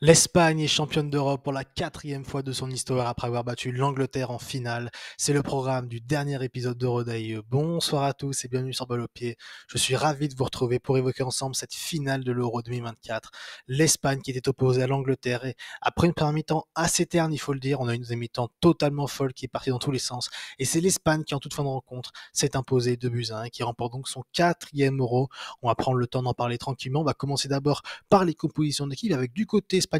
L'Espagne est championne d'Europe pour la 4e fois de son histoire après avoir battu l'Angleterre en finale. C'est le programme du dernier épisode de Rodai. Bonsoir à tous et bienvenue sur Balle au pied. Je suis ravi de vous retrouver pour évoquer ensemble cette finale de l'Euro 2024. L'Espagne qui était opposée à l'Angleterre et après une première mi-temps assez terne, il faut le dire, on a une deuxième mi-temps totalement folle qui est partie dans tous les sens. Et c'est l'Espagne qui, en toute fin de rencontre, s'est imposée 2-1 et qui remporte donc son 4e Euro. On va prendre le temps d'en parler tranquillement. On va commencer d'abord par les compositions d'équipe avec du côté espagnol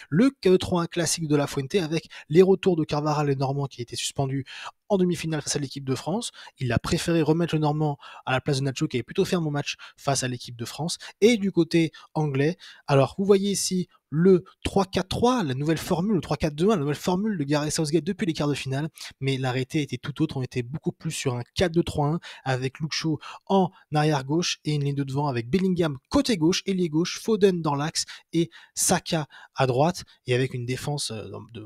le 3-1 classique de la Fuente avec les retours de Carvajal et Normand qui étaient suspendus en demi-finale face à l'équipe de France. Il a préféré remettre le Normand à la place de Nacho qui avait plutôt fait un bon match face à l'équipe de France. Et du côté anglais, alors vous voyez ici le 3-4-3, la nouvelle formule, le 3-4-2-1, la nouvelle formule de Gareth Southgate depuis les quarts de finale, mais l'arrêté était tout autre, on était beaucoup plus sur un 4-2-3-1 avec Luke Shaw en arrière gauche et une ligne de devant avec Bellingham côté gauche, ailier gauche, Foden dans l'axe et Saka à droite et avec une défense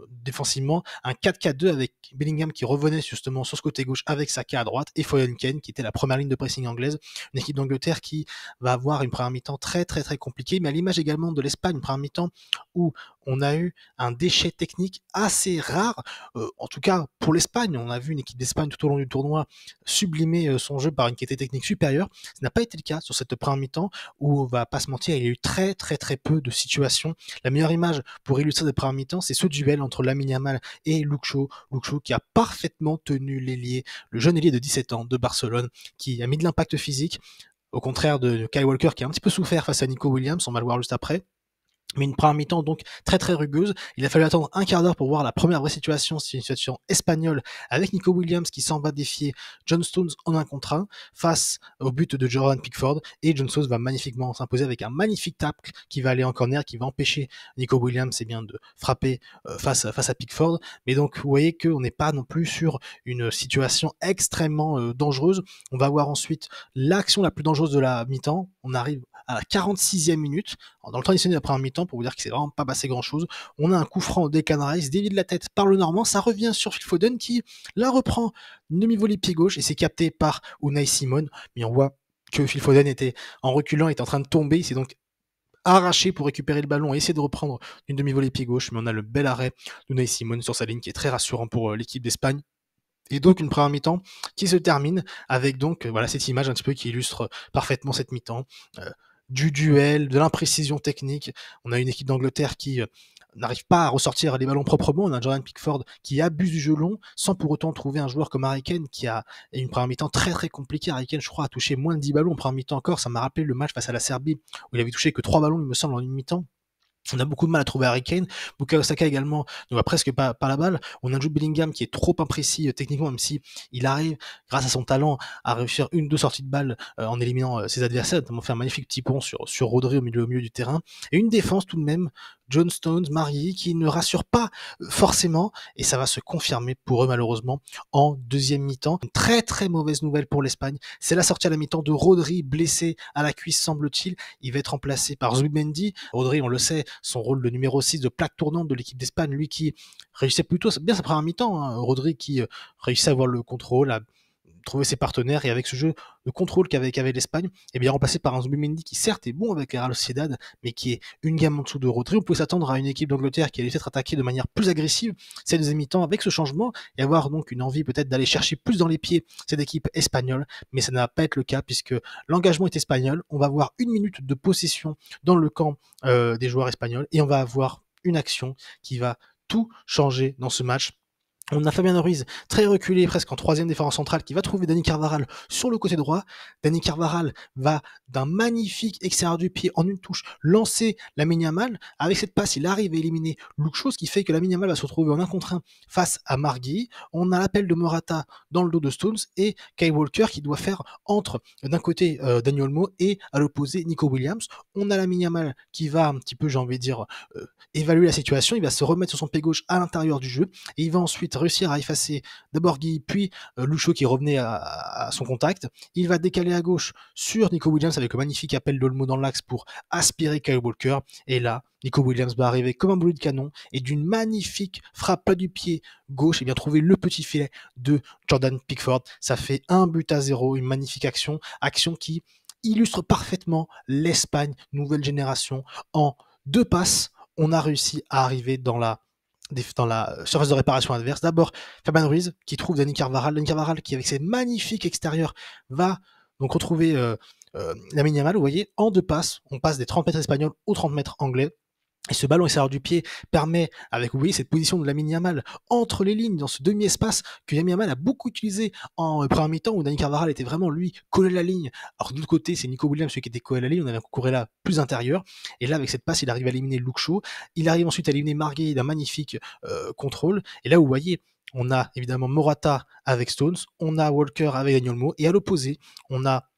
défensivement un 4-4-2 avec Bellingham qui revenait justement sur ce côté gauche avec Saka à droite et Foden Kane qui était la première ligne de pressing anglaise, une équipe d'Angleterre qui va avoir une première mi-temps très très très compliquée, mais à l'image également de l'Espagne, une première mi-temps où on a eu un déchet technique assez rare, en tout cas pour l'Espagne. On a vu une équipe d'Espagne tout au long du tournoi sublimer son jeu par une qualité technique supérieure. Ce n'a pas été le cas sur cette première mi-temps où, on va pas se mentir, il y a eu très très très peu de situations. La meilleure image pour illustrer cette première mi-temps, c'est ce duel entre Lamine Yamal et Luke Shaw. Luke Shaw qui a parfaitement tenu l'ailier, le jeune ailier de 17 ans de Barcelone, qui a mis de l'impact physique, au contraire de Kyle Walker qui a un petit peu souffert face à Nico Williams, on va le voir juste après. Mais une première mi-temps donc très très rugueuse. Il a fallu attendre un quart d'heure pour voir la première vraie situation, c'est une situation espagnole avec Nico Williams qui s'en va défier John Stones en 1 contre 1 face au but de Jordan Pickford et John Stones va magnifiquement s'imposer avec un magnifique tacle qui va aller en corner, qui va empêcher Nico Williams bien de frapper face à Pickford. Mais donc vous voyez qu'on n'est pas non plus sur une situation extrêmement dangereuse. On va voir ensuite l'action la plus dangereuse de la mi-temps. On arrive à la 46e minute, dans le temps additionnel de la première mi-temps, pour vous dire qu'il s'est vraiment pas passé grand-chose. On a un coup franc des Canaries, dévié de la tête par le Normand, ça revient sur Phil Foden qui la reprend une demi-volée pied gauche et c'est capté par Unai Simon. Mais on voit que Phil Foden était en reculant, était en train de tomber, il s'est donc arraché pour récupérer le ballon et essayer de reprendre une demi-volée pied gauche, mais on a le bel arrêt d'Unai Simon sur sa ligne qui est très rassurant pour l'équipe d'Espagne. Et donc une première mi-temps qui se termine avec donc voilà cette image un petit peu qui illustre parfaitement cette mi-temps, du duel, de l'imprécision technique. On a une équipe d'Angleterre qui n'arrive pas à ressortir les ballons proprement. On a Jordan Pickford qui abuse du jeu long sans pour autant trouver un joueur comme Harry Kane qui a une première mi-temps très très compliquée. Harry Kane, je crois, a touché moins de 10 ballons en première mi-temps encore. Ça m'a rappelé le match face à la Serbie où il avait touché que 3 ballons, il me semble, en une mi-temps. On a beaucoup de mal à trouver Harry Kane. Bukayo Saka également ne va presque pas la balle. On a Jude Bellingham qui est trop imprécis techniquement, même si il arrive, grâce à son talent, à réussir une, deux sorties de balle en éliminant ses adversaires, notamment fait un magnifique petit pont sur Rodri au milieu du terrain. Et une défense tout de même, John Stones, marié, qui ne rassure pas forcément, et ça va se confirmer pour eux malheureusement en deuxième mi-temps. Une très très mauvaise nouvelle pour l'Espagne, c'est la sortie à la mi-temps de Rodri, blessé à la cuisse semble-t-il. Il va être remplacé par Zubimendi. Rodri, on le sait, son rôle de numéro 6 de plaque tournante de l'équipe d'Espagne, lui qui réussissait plutôt bien sa première mi-temps, hein. Rodri qui réussissait à avoir le contrôle, à trouver ses partenaires et avec ce jeu de contrôle qu'avait l'Espagne, et bien remplacé par un Zubimendi qui certes est bon avec la Real Sociedad, mais qui est une gamme en dessous de Rodri. On pouvait s'attendre à une équipe d'Angleterre qui allait peut-être attaquer de manière plus agressive cette deuxième mi-temps avec ce changement et avoir donc une envie peut-être d'aller chercher plus dans les pieds cette équipe espagnole, mais ça ne va pas être le cas puisque l'engagement est espagnol. On va avoir 1 minute de possession dans le camp des joueurs espagnols et on va avoir une action qui va tout changer dans ce match. On a Fabian Ruiz, très reculé, presque en troisième défense centrale, qui va trouver Dani Carvajal sur le côté droit. Dani Carvajal va, d'un magnifique extérieur du pied, en une touche, lancer Lamine Yamal. Avec cette passe, il arrive à éliminer Luke Shaw, ce qui fait que Lamine Yamal va se retrouver en 1 contre 1 face à Margui. On a l'appel de Morata dans le dos de Stones et Kyle Walker qui doit faire entre, d'un côté, Dani Olmo et à l'opposé, Nico Williams. On a Lamine Yamal qui va un petit peu, j'ai envie de dire, évaluer la situation. Il va se remettre sur son pied gauche à l'intérieur du jeu et il va ensuite réussir à effacer d'abord Guy, puis Lucho qui revenait à son contact. Il va décaler à gauche sur Nico Williams avec le magnifique appel d'Olmo dans l'axe pour aspirer Kyle Walker. Et là, Nico Williams va arriver comme un boulet de canon et d'une magnifique frappe plat du pied gauche et bien trouver le petit filet de Jordan Pickford. Ça fait 1-0, une magnifique action qui illustre parfaitement l'Espagne nouvelle génération en 2 passes on a réussi à arriver dans la surface de réparation adverse. D'abord, Fabian Ruiz qui trouve Dani Carvajal. Dani Carvajal qui, avec ses magnifiques extérieurs, va donc retrouver Lamine Yamal. Vous voyez, en 2 passes, on passe des 30 mètres espagnols aux 30 mètres anglais. Et ce ballon extérieur du pied permet, avec, vous voyez, cette position de Lamine Yamal entre les lignes, dans ce demi-espace que Lamine Yamal a beaucoup utilisé en première mi-temps, où Dani Carvajal était vraiment, lui, collé à la ligne. Alors de l'autre côté, c'est Nico Williams, celui qui était collé à la ligne, on avait un Cucurella plus intérieur. Et là, avec cette passe, il arrive à éliminer Luke Shaw. Il arrive ensuite à éliminer Marguerite d'un magnifique contrôle. Et là, vous voyez, on a évidemment Morata avec Stones, on a Walker avec Daniel Mo, et à l'opposé, on a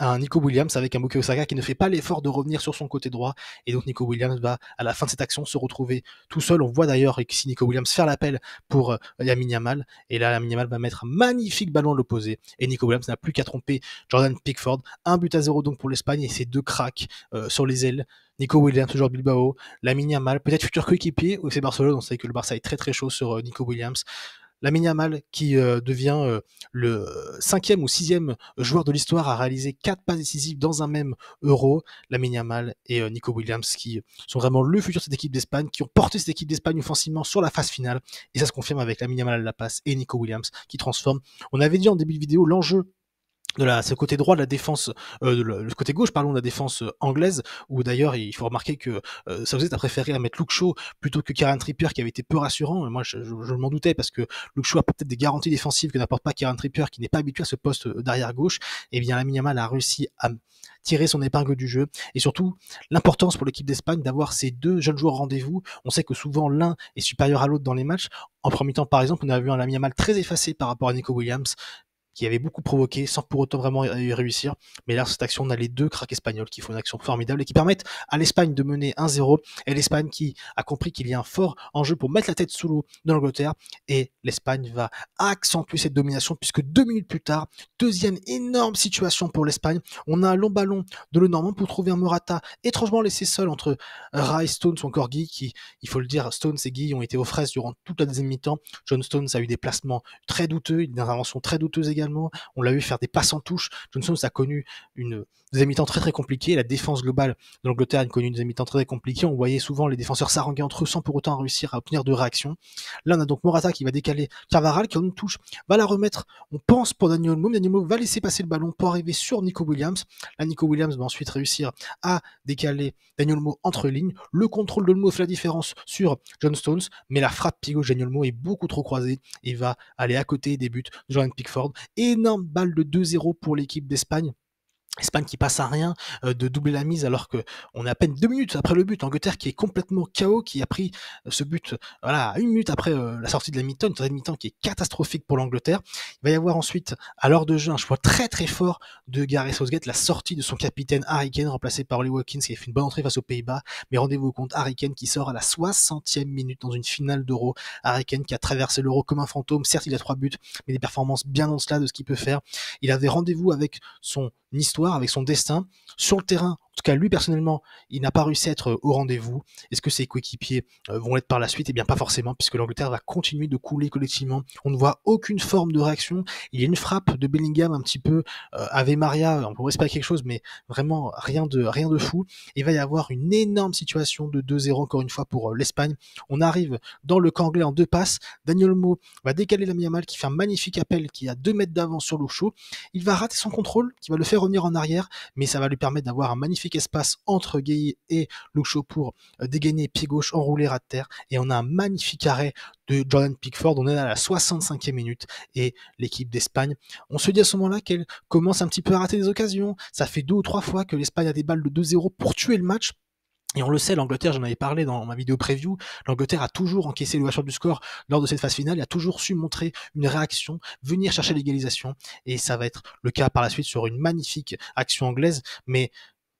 un Nico Williams avec un Bukayo Saka qui ne fait pas l'effort de revenir sur son côté droit, et donc Nico Williams va à la fin de cette action se retrouver tout seul. On voit d'ailleurs ici Nico Williams faire l'appel pour Lamine Yamal, et là Lamine Yamal va mettre un magnifique ballon à l'opposé, et Nico Williams n'a plus qu'à tromper Jordan Pickford. 1-0 donc pour l'Espagne, et ces 2 cracks sur les ailes, Nico Williams, joueur de Bilbao, Lamine Yamal, peut-être futur coéquipier au FC Barcelone. On sait que le Barça est très très chaud sur Nico Williams. Lamine Yamal qui devient le 5e ou 6e joueur de l'histoire à réaliser 4 passes décisives dans un même Euro. Lamine Yamal et Nico Williams qui sont vraiment le futur de cette équipe d'Espagne, qui ont porté cette équipe d'Espagne offensivement sur la phase finale, et ça se confirme avec Lamine Yamal à la passe et Nico Williams qui transforme. On avait dit en début de vidéo l'enjeu de ce côté droit de la défense, le côté gauche, pardon, de la défense anglaise, où d'ailleurs il faut remarquer que Southgate a préféré à mettre Luke Shaw plutôt que Kieran Trippier, qui avait été peu rassurant. Et moi je m'en doutais, parce que Luke Shaw a peut-être des garanties défensives que n'apporte pas Kieran Trippier, qui n'est pas habitué à ce poste d'arrière gauche. Et bien Lamine Yamal a réussi à tirer son épingle du jeu, et surtout l'importance pour l'équipe d'Espagne d'avoir ces 2 jeunes joueurs au rendez-vous. On sait que souvent l'un est supérieur à l'autre dans les matchs. En premier temps, par exemple, on a vu un Lamine Yamal très effacé par rapport à Nico Williams, qui avait beaucoup provoqué sans pour autant vraiment y réussir. Mais là, cette action, on a les 2 cracks espagnols qui font une action formidable et qui permettent à l'Espagne de mener 1-0, et l'Espagne qui a compris qu'il y a un fort enjeu pour mettre la tête sous l'eau de l'Angleterre, et l'Espagne va accentuer cette domination, puisque 2 minutes plus tard, 2e énorme situation pour l'Espagne, on a un long ballon de Le Normand pour trouver un Morata étrangement laissé seul entre Rice, Stones ou encore Guy, qui, il faut le dire, Stones et Guy ont été aux fraises durant toute la deuxième mi-temps. John Stones a eu des placements très douteux, une intervention très douteuse également. On l'a vu faire des passes en touche. John Stones a connu une deuxième mi-temps très très compliquée. La défense globale de l'Angleterre a connu une deuxième mi-temps très très compliquée. On voyait souvent les défenseurs s'haranguer entre eux sans pour autant réussir à obtenir de réaction. Là, on a donc Morata qui va décaler Carvajal, qui en une touche va la remettre, on pense, pour Daniel Mo. Daniel Mo va laisser passer le ballon pour arriver sur Nico Williams. Là, Nico Williams va ensuite réussir à décaler Daniel Mo entre lignes. Le contrôle de Mo fait la différence sur John Stones, mais la frappe pied gauche de Daniel Mo est beaucoup trop croisée et va aller à côté des buts de Jordan Pickford. Énorme balle de 2-0 pour l'équipe d'Espagne. Espagne qui passe à rien de doubler la mise, alors que on est à peine 2 minutes après le but. Angleterre qui est complètement KO, qui a pris ce but à 1 minute après la sortie de la mi-temps, une sortie de mi-temps qui est catastrophique pour l'Angleterre. Il va y avoir ensuite, à l'heure de jeu, un choix très très fort de Gareth Southgate, la sortie de son capitaine Harry Kane, remplacé par Ollie Watkins, qui a fait une bonne entrée face aux Pays-Bas. Mais rendez-vous compte, Harry Kane qui sort à la 60e minute dans une finale d'Euro. Harry Kane qui a traversé l'Euro comme un fantôme. Certes, il a 3 buts, mais des performances bien en cela de ce qu'il peut faire. Il avait rendez-vous avec son histoire, avec son destin sur le terrain. En tout cas, lui personnellement, il n'a pas réussi à être au rendez-vous. Est-ce que ses coéquipiers vont l'être par la suite? Eh bien, pas forcément, puisque l'Angleterre va continuer de couler collectivement. On ne voit aucune forme de réaction. Il y a une frappe de Bellingham un petit peu Ave Maria, on pourrait espérer quelque chose, mais vraiment rien de fou. Il va y avoir une énorme situation de 2-0 encore une fois pour l'Espagne. On arrive dans le camp anglais en 2 passes. Daniel Mo va décaler Lamine Yamal, qui fait un magnifique appel, qui a 2 mètres d'avance sur Luke Shaw. Il va rater son contrôle, qui va le faire revenir en arrière, mais ça va lui permettre d'avoir un magnifique espace entre Gueye et Luke Shaw pour dégainer pied gauche, enroulé, ras de terre, et on a un magnifique arrêt de Jordan Pickford. On est à la 65e minute, et l'équipe d'Espagne, on se dit à ce moment-là qu'elle commence un petit peu à rater des occasions. Ça fait 2 ou 3 fois que l'Espagne a des balles de 2-0 pour tuer le match. Et on le sait, l'Angleterre, j'en avais parlé dans ma vidéo preview, l'Angleterre a toujours encaissé l'ouverture du score lors de cette phase finale, il a toujours su montrer une réaction, venir chercher l'égalisation, et ça va être le cas par la suite sur une magnifique action anglaise, mais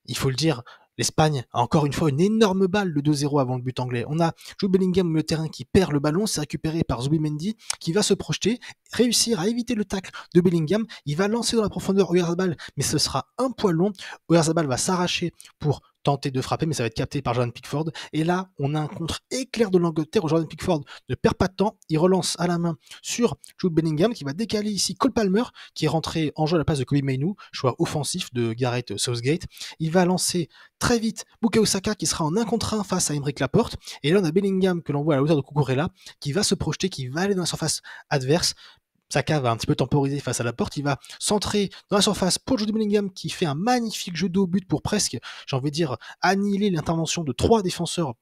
il faut le dire, l'Espagne a encore une fois une énorme balle de 2-0 avant le but anglais. On a Jude Bellingham au milieu de terrain qui perd le ballon, c'est récupéré par Zubimendi qui va se projeter, réussir à éviter le tacle de Bellingham. Il va lancer dans la profondeur Oyarzabal, mais ce sera un poil long. Oyarzabal va s'arracher pour tenter de frapper, mais ça va être capté par Jordan Pickford. Et là, on a un contre éclair de l'Angleterre où Jordan Pickford ne perd pas de temps. Il relance à la main sur Jude Bellingham qui va décaler ici Cole Palmer qui est rentré en jeu à la place de Kobbie Mainoo, choix offensif de Gareth Southgate. Il va lancer très vite Bukayo Saka qui sera en 1 contre 1 face à Aymeric Laporte. Et là, on a Bellingham que l'on voit à la hauteur de Cucurella qui va se projeter, qui va aller dans la surface adverse. Saka va un petit peu temporiser face à Laporte, il va centrer dans la surface pour Jude Bellingham qui fait un magnifique jeu de haut but pour presque, j'ai envie de dire, annihiler l'intervention de 3 défenseurs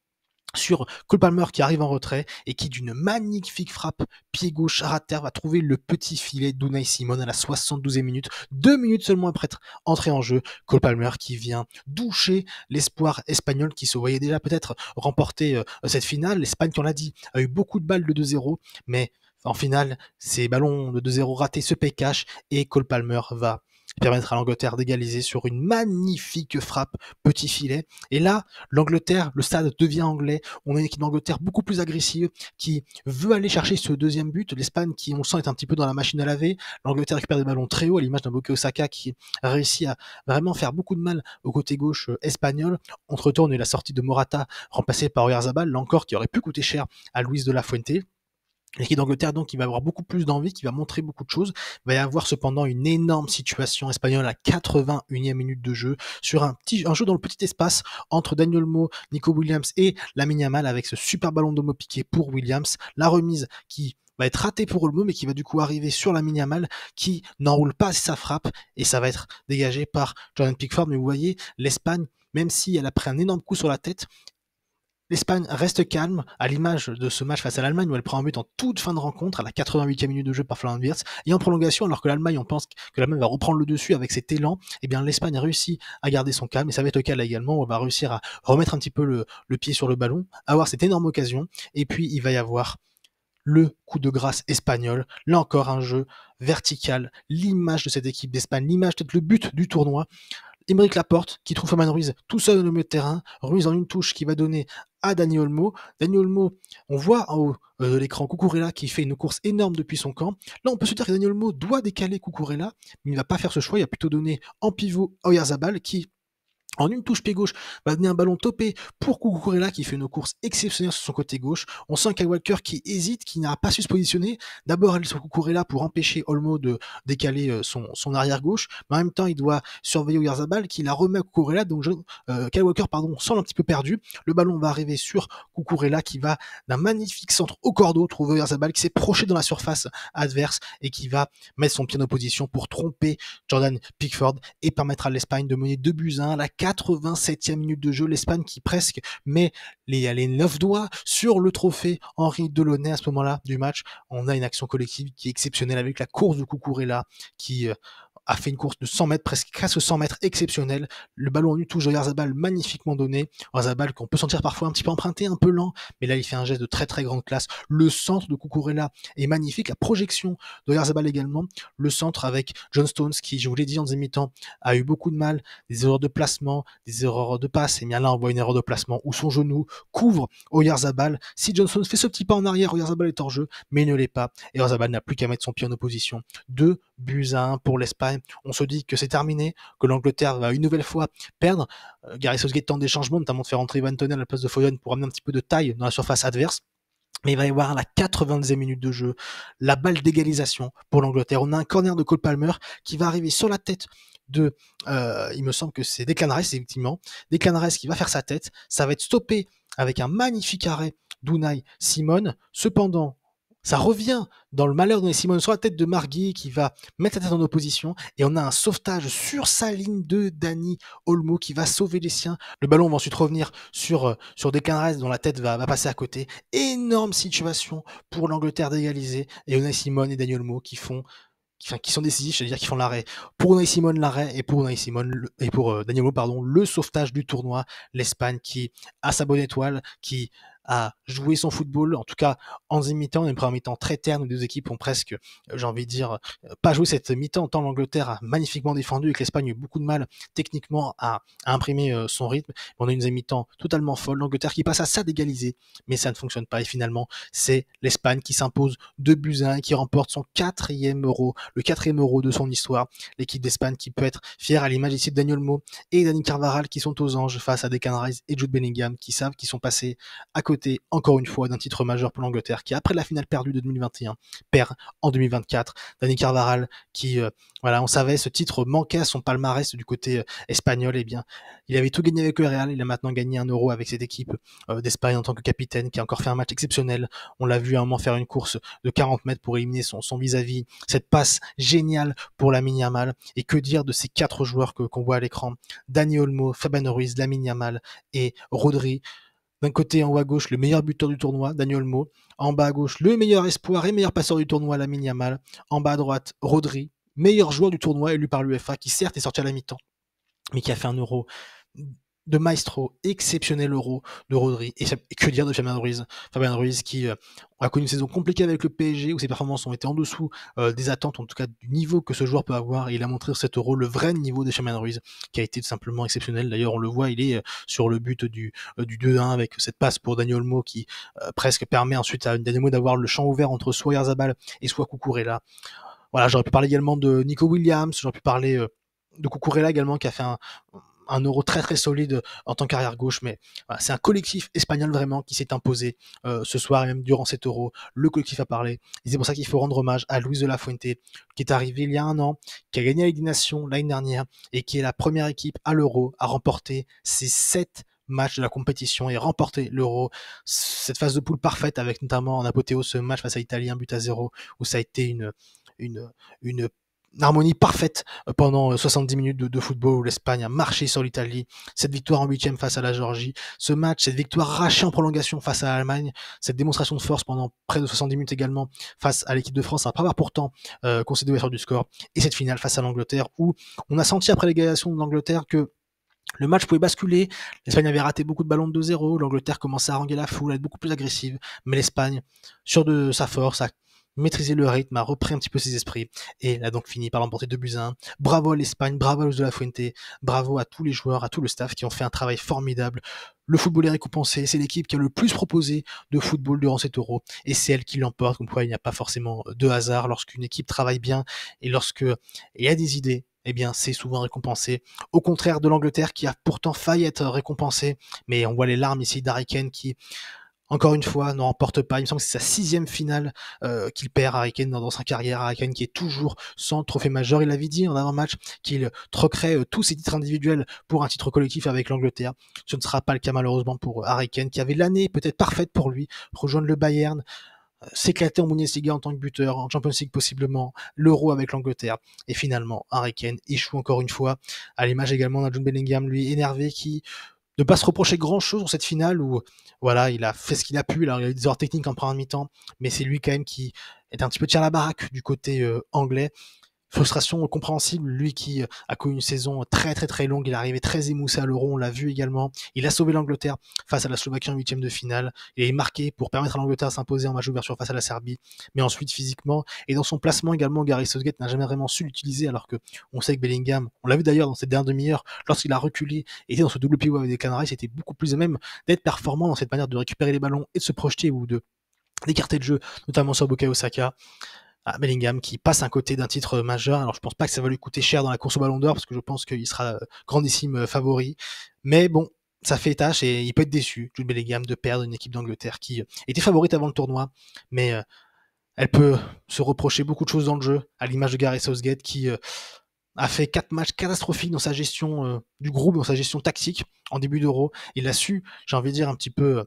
sur Cole Palmer qui arrive en retrait et qui d'une magnifique frappe pied gauche à ras de terre va trouver le petit filet d'Unai Simon à la 72e minute, 2 minutes seulement après être entré en jeu. Cole Palmer qui vient doucher l'espoir espagnol qui se voyait déjà peut-être remporter cette finale. L'Espagne, on l'a dit, a eu beaucoup de balles de 2-0, mais en finale, ces ballons de 2-0 ratés se payent cash et Cole Palmer va permettre à l'Angleterre d'égaliser sur une magnifique frappe petit filet. Et là, l'Angleterre, le stade devient anglais. On a une équipe d'Angleterre beaucoup plus agressive qui veut aller chercher ce deuxième but. L'Espagne qui, on le sent, est un petit peu dans la machine à laver. L'Angleterre récupère des ballons très hauts à l'image d'un Bukayo Saka qui a réussi à vraiment faire beaucoup de mal au côté gauche espagnol. Entre-temps, on a eu la sortie de Morata remplacée par Oyarzabal, là encore qui aurait pu coûter cher à Luis de la Fuente. L'équipe d'Angleterre, donc, il va avoir beaucoup plus d'envie, qui va montrer beaucoup de choses. Il va y avoir cependant une énorme situation espagnole à 81e minute de jeu sur un jeu dans le petit espace entre Dani Olmo, Nico Williams et Lamine Yamal avec ce super ballon d'homme piqué pour Williams. La remise qui va être ratée pour Olmo, mais qui va du coup arriver sur Lamine Yamal qui n'enroule pas sa frappe et ça va être dégagé par Jordan Pickford. Mais vous voyez, l'Espagne, même si elle a pris un énorme coup sur la tête, l'Espagne reste calme, à l'image de ce match face à l'Allemagne où elle prend un but en toute fin de rencontre à la 88e minute de jeu par Florian Wirtz et en prolongation alors que l'Allemagne, on pense que l'Allemagne va reprendre le dessus avec cet élan, et bien l'Espagne a réussi à garder son calme et ça va être le cas là également où elle va réussir à remettre un petit peu le pied sur le ballon, avoir cette énorme occasion et puis il va y avoir le coup de grâce espagnol, là encore un jeu vertical, l'image de cette équipe d'Espagne, l'image peut-être le but du tournoi. Aymeric Laporte qui trouve Fabian Ruiz tout seul dans le milieu de terrain, Ruiz en une touche qui va donner à Dani Olmo. Dani Olmo, on voit en haut de l'écran Cucurella qui fait une course énorme depuis son camp. Là, on peut se dire que Dani Olmo doit décaler Cucurella, mais il ne va pas faire ce choix, il va plutôt donner en pivot à Oyarzabal qui en une touche pied gauche, va donner un ballon topé pour Cucurella qui fait une course exceptionnelle sur son côté gauche. On sent Kyle Walker qui hésite, qui n'a pas su se positionner. D'abord, elle est sur Cucurella pour empêcher Olmo de décaler son arrière gauche, mais en même temps, il doit surveiller Oyarzabal qui la remet à Cucurella. Donc, Kyle Walker, semble un petit peu perdu. Le ballon va arriver sur Cucurella qui va d'un magnifique centre au cordeau trouver Oyarzabal qui s'est projeté dans la surface adverse et qui va mettre son pied en opposition pour tromper Jordan Pickford et permettre à l'Espagne de mener 2-1 à la 87e minute de jeu, l'Espagne qui presque met les 9 doigts sur le trophée Henri Delaunay à ce moment-là du match. On a une action collective qui est exceptionnelle avec la course de Cucurella qui a fait une course de 100 mètres, presque 100 mètres exceptionnelle. Le ballon en une touche de Oyarzabal magnifiquement donné. Oyarzabal qu'on peut sentir parfois un petit peu emprunté, un peu lent, mais là il fait un geste de très très grande classe. Le centre de Cucurella est magnifique, la projection de Oyarzabal également. Le centre avec John Stones qui, je vous l'ai dit en deuxième mi-temps, a eu beaucoup de mal, des erreurs de placement, des erreurs de passe, et bien là on voit une erreur de placement où son genou couvre Oyarzabal. Si John Stones fait ce petit pas en arrière, Oyarzabal est hors jeu, mais il ne l'est pas, et Oyarzabal n'a plus qu'à mettre son pied en opposition. 2-1 pour l'Espagne. On se dit que c'est terminé, que l'Angleterre va une nouvelle fois perdre. Gareth Southgate tente des changements, notamment de faire entrer Ivan Toney à la place de Foden pour amener un petit peu de taille dans la surface adverse. Mais il va y avoir à la 90e minute de jeu la balle d'égalisation pour l'Angleterre. On a un corner de Cole Palmer qui va arriver sur la tête de, il me semble que c'est Declan Rice, effectivement. Declan Rice qui va faire sa tête. Ça va être stoppé avec un magnifique arrêt d'Unai Simon. Cependant, ça revient dans le malheur d'Unai Simon sur la tête de Margui qui va mettre sa tête en opposition et on a un sauvetage sur sa ligne de Dani Olmo qui va sauver les siens. Le ballon va ensuite revenir sur Declan Rice dont la tête va passer à côté. Énorme situation pour l'Angleterre d'égaliser et Unai Simon et Dani Olmo qui sont décisifs, c'est-à-dire qui font l'arrêt. Pour Unai Simon, l'arrêt, et pour Unai Simon, et pour Dani Olmo, le sauvetage du tournoi. L'Espagne qui a sa bonne étoile, qui à jouer son football, en tout cas en deuxième mi-temps, une première mi-temps très terne où les deux équipes ont presque, j'ai envie de dire, pas joué cette mi-temps, tant l'Angleterre a magnifiquement défendu et que l'Espagne a eu beaucoup de mal techniquement à imprimer son rythme. On a une deuxième mi-temps totalement folle, l'Angleterre qui passe à ça d'égaliser, mais ça ne fonctionne pas et finalement c'est l'Espagne qui s'impose 2-1 et qui remporte son quatrième euro, le quatrième euro de son histoire. L'équipe d'Espagne qui peut être fière à l'image ici de Dani Olmo et Dani Carvajal qui sont aux anges face à Declan Rice et Jude Bellingham qui savent qu'ils sont passés à côté encore une fois d'un titre majeur pour l'Angleterre qui après la finale perdue de 2021 perd en 2024. Dani Carvajal qui voilà, on savait ce titre manquait à son palmarès du côté espagnol, et bien il avait tout gagné avec le Real, il a maintenant gagné un euro avec cette équipe d'Espagne en tant que capitaine qui a encore fait un match exceptionnel. On l'a vu à un moment faire une course de 40 mètres pour éliminer son vis-à-vis, cette passe géniale pour Lamine Yamal. Et que dire de ces 4 joueurs qu'on voit à l'écran: Dani Olmo, Fabian Ruiz, Lamine Yamal et Rodri. D'un côté, en haut à gauche, le meilleur buteur du tournoi, Dani Olmo. En bas à gauche, le meilleur espoir et meilleur passeur du tournoi, Lamine Yamal. En bas à droite, Rodri, meilleur joueur du tournoi élu par l'UEFA, qui certes est sorti à la mi-temps, mais qui a fait un euro de maestro, exceptionnel euro de Rodri. Et que dire de Fabian Ruiz? Fabian Ruiz qui a connu une saison compliquée avec le PSG où ses performances ont été en dessous des attentes, en tout cas du niveau que ce joueur peut avoir. Et il a montré sur cet euro le vrai niveau de Fabian Ruiz qui a été tout simplement exceptionnel. D'ailleurs, on le voit, il est sur le but du 2-1 avec cette passe pour Dani Olmo qui presque permet ensuite à Dani Olmo d'avoir le champ ouvert entre soit Oyarzabal et soit Cucurella. Voilà, j'aurais pu parler également de Nico Williams, j'aurais pu parler de Cucurella également qui a fait un euro très très solide en tant qu'arrière gauche, mais voilà, c'est un collectif espagnol vraiment qui s'est imposé ce soir et même durant cet euro. Le collectif a parlé et c'est pour ça qu'il faut rendre hommage à Luis de la Fuente qui est arrivé il y a un an, qui a gagné la Ligue des Nations l'année dernière et qui est la première équipe à l'euro à remporter ses 7 matchs de la compétition et remporter l'euro. Cette phase de poule parfaite avec notamment en apothéose ce match face à l'Italie, 1-0, où ça a été une harmonie parfaite pendant 70 minutes de football où l'Espagne a marché sur l'Italie. Cette victoire en 8e face à la Géorgie, ce match, cette victoire arrachée en prolongation face à l'Allemagne, cette démonstration de force pendant près de 70 minutes également face à l'équipe de France, après avoir pourtant concédé l'ouverture du score, et cette finale face à l'Angleterre où on a senti après l'égalisation de l'Angleterre que le match pouvait basculer, l'Espagne avait raté beaucoup de ballons de 2-0, l'Angleterre commençait à haranguer la foule, à être beaucoup plus agressive, mais l'Espagne, sûre de sa force, a maîtrisé le rythme, a repris un petit peu ses esprits, et a donc fini par l'emporter 2-1. Bravo à l'Espagne, bravo à Luis de la Fuente, bravo à tous les joueurs, à tout le staff qui ont fait un travail formidable. Le football est récompensé, c'est l'équipe qui a le plus proposé de football durant cet euro, et c'est elle qui l'emporte, comme quoi il n'y a pas forcément de hasard lorsqu'une équipe travaille bien, et lorsque il y a des idées, eh bien c'est souvent récompensé. Au contraire de l'Angleterre qui a pourtant failli être récompensée, mais on voit les larmes ici d'Harry Kane qui, encore une fois, ne remporte pas. Il me semble que c'est sa 6e finale qu'il perd, Harry Kane, dans sa carrière. Harry Kane qui est toujours sans trophée majeur. Il avait dit en avant-match qu'il troquerait tous ses titres individuels pour un titre collectif avec l'Angleterre. Ce ne sera pas le cas malheureusement pour Harry Kane, qui avait l'année peut-être parfaite pour lui, rejoindre le Bayern, s'éclater en Bundesliga en tant que buteur, en Champions League possiblement, l'Euro avec l'Angleterre, et finalement Harry Kane échoue encore une fois, à l'image également d'un Jude Bellingham, lui énervé, qui ne pas se reprocher grand chose dans cette finale où voilà, il a fait ce qu'il a pu, alors il a eu des erreurs techniques en première mi-temps, mais c'est lui quand même qui est un petit peu tir à la baraque du côté anglais. Frustration compréhensible, lui qui a connu une saison très très très longue, il est arrivé très émoussé à l'Euro, on l'a vu également. Il a sauvé l'Angleterre face à la Slovaquie en 8e de finale. Il est marqué pour permettre à l'Angleterre de s'imposer en match d'ouverture face à la Serbie. Mais ensuite, physiquement et dans son placement également, Gareth Southgate n'a jamais vraiment su l'utiliser, alors que on sait que Bellingham, on l'a vu d'ailleurs dans cette dernière demi-heure, lorsqu'il a reculé et était dans ce double pivot avec des Canaries, c'était beaucoup plus à même d'être performant dans cette manière de récupérer les ballons et de se projeter ou de d'écarter le jeu, notamment sur Bukayo Saka. Bellingham qui passe à côté d'un titre majeur. Alors je pense pas que ça va lui coûter cher dans la course au Ballon d'Or parce que je pense qu'il sera grandissime favori. Mais bon, ça fait tâche et il peut être déçu, Jude Bellingham, de perdre une équipe d'Angleterre qui était favorite avant le tournoi, mais elle peut se reprocher beaucoup de choses dans le jeu, à l'image de Gareth Southgate qui a fait 4 matchs catastrophiques dans sa gestion du groupe, dans sa gestion tactique en début d'Euro. Il a su, j'ai envie de dire, un petit peu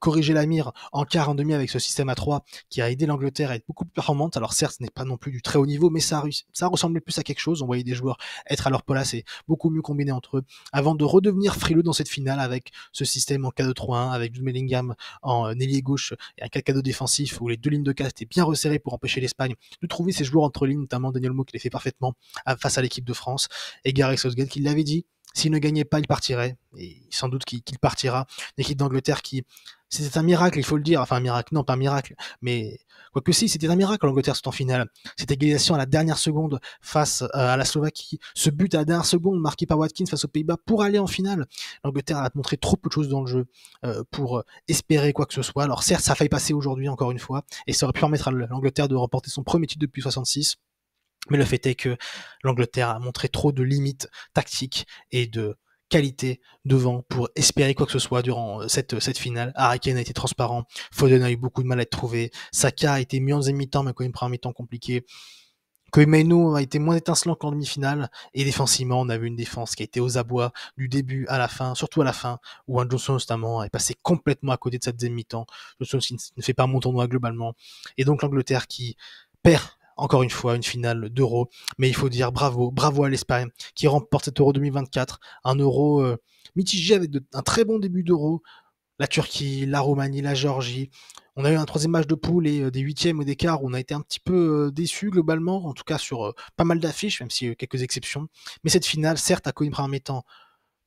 corriger la mire en quart, en demi avec ce système à 3 qui a aidé l'Angleterre à être beaucoup plus performante. Alors certes, ce n'est pas non plus du très haut niveau, mais ça ressemblait plus à quelque chose. On voyait des joueurs être à leur place et beaucoup mieux combinés entre eux avant de redevenir frileux dans cette finale avec ce système en 4-2-3-1, avec Jude Bellingham en ailier gauche et un 4-4-2 défensif où les deux lignes de 4 étaient bien resserrées pour empêcher l'Espagne de trouver ses joueurs entre lignes, notamment Dani Olmo qui les fait parfaitement face à l'équipe de France, et Gareth Southgate qui l'avait dit, S'il ne gagnait pas, il partirait, et sans doute qu'il partira. L'équipe d'Angleterre qui, c'était un miracle, il faut le dire, enfin un miracle, non pas un miracle, mais quoique si, c'était un miracle l'Angleterre sont en finale. Cette égalisation à la dernière seconde face à la Slovaquie, ce but à la dernière seconde marqué par Watkins face aux Pays-Bas pour aller en finale. L'Angleterre a montré trop peu de choses dans le jeu pour espérer quoi que ce soit. Alors certes, ça a failli passer aujourd'hui encore une fois, et ça aurait pu permettre à l'Angleterre de remporter son premier titre depuis 66. Mais le fait est que l'Angleterre a montré trop de limites tactiques et de qualité devant pour espérer quoi que ce soit durant cette finale. Harry Kane a été transparent, Foden a eu beaucoup de mal à être trouvé, Saka a été mieux en deuxième mi-temps, mais quand même première mi-temps compliqué. Koemenu a été moins étincelant qu'en demi-finale, et défensivement, on a vu une défense qui a été aux abois du début à la fin, surtout à la fin, où un Johnson notamment est passé complètement à côté de cette deuxième mi-temps. Johnson ne fait pas un bon tournoi globalement. Et donc l'Angleterre qui perd encore une fois une finale d'Euro, mais il faut dire bravo à l'Espagne qui remporte cet Euro 2024, un Euro mitigé avec un très bon début d'Euro, la Turquie, la Roumanie, la Géorgie. On a eu un troisième match de poule et des huitièmes et des quarts où on a été un petit peu déçus globalement, en tout cas sur pas mal d'affiches, même s'il y a eu quelques exceptions. Mais cette finale, certes, a connu une première mi-temps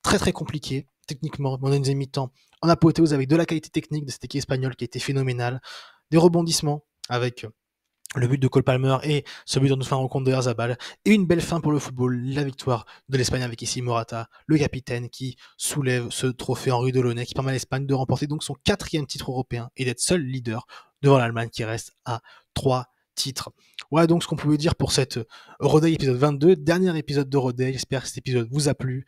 très très compliquée, techniquement, mais on a une deuxième mi-temps en apothéose avec de la qualité technique de cette équipe espagnole qui a été phénoménale, des rebondissements avec le but de Cole Palmer et celui de nous faire rencontre de Herzabal, et une belle fin pour le football, la victoire de l'Espagne avec ici Morata, le capitaine qui soulève ce trophée Henri Delaunay qui permet à l'Espagne de remporter donc son 4e titre européen et d'être seul leader devant l'Allemagne qui reste à 3 titres. Voilà donc ce qu'on pouvait dire pour cette Euroday épisode 22, dernier épisode d'Euroday. J'espère que cet épisode vous a plu.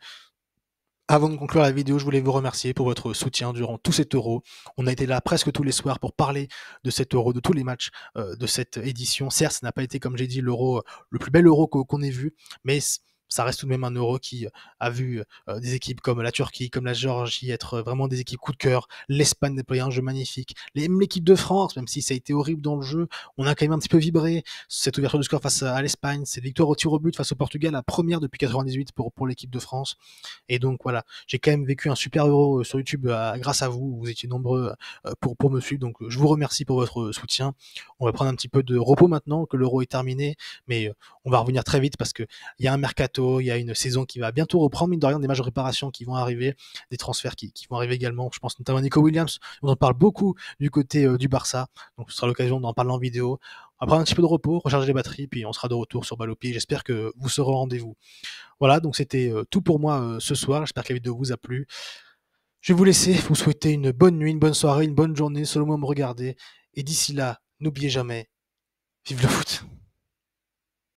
Avant de conclure la vidéo, je voulais vous remercier pour votre soutien durant tout cet Euro. On a été là presque tous les soirs pour parler de cet Euro, de tous les matchs de cette édition. Certes, ça n'a pas été, comme j'ai dit, l'Euro, le plus bel Euro qu'on ait vu, mais ça reste tout de même un Euro qui a vu des équipes comme la Turquie, comme la Géorgie être vraiment des équipes coup de cœur. L'Espagne déployer un jeu magnifique. Même l'équipe de France, même si ça a été horrible dans le jeu, on a quand même un petit peu vibré. Cette ouverture du score face à l'Espagne, cette victoire au tir au but face au Portugal, la première depuis 98 pour l'équipe de France. Et donc voilà, j'ai quand même vécu un super Euro sur YouTube grâce à vous. Vous étiez nombreux pour me suivre. Donc je vous remercie pour votre soutien. On va prendre un petit peu de repos maintenant que l'Euro est terminé, mais on va revenir très vite parce qu'il y a un mercato, il y a une saison qui va bientôt reprendre, mine de rien, des matchs de réparation qui vont arriver, des transferts qui vont arriver également. Je pense notamment à Nico Williams. On en parle beaucoup du côté du Barça, donc ce sera l'occasion d'en parler en vidéo. On va prendre un petit peu de repos, recharger les batteries, puis on sera de retour sur Balle au Pied. J'espère que vous serez au rendez-vous. Voilà, donc c'était tout pour moi ce soir. J'espère que la vidéo vous a plu. Je vais vous laisser, vous souhaiter une bonne nuit, une bonne soirée, une bonne journée, selon moi me regarder. Et d'ici là, n'oubliez jamais, vive le foot.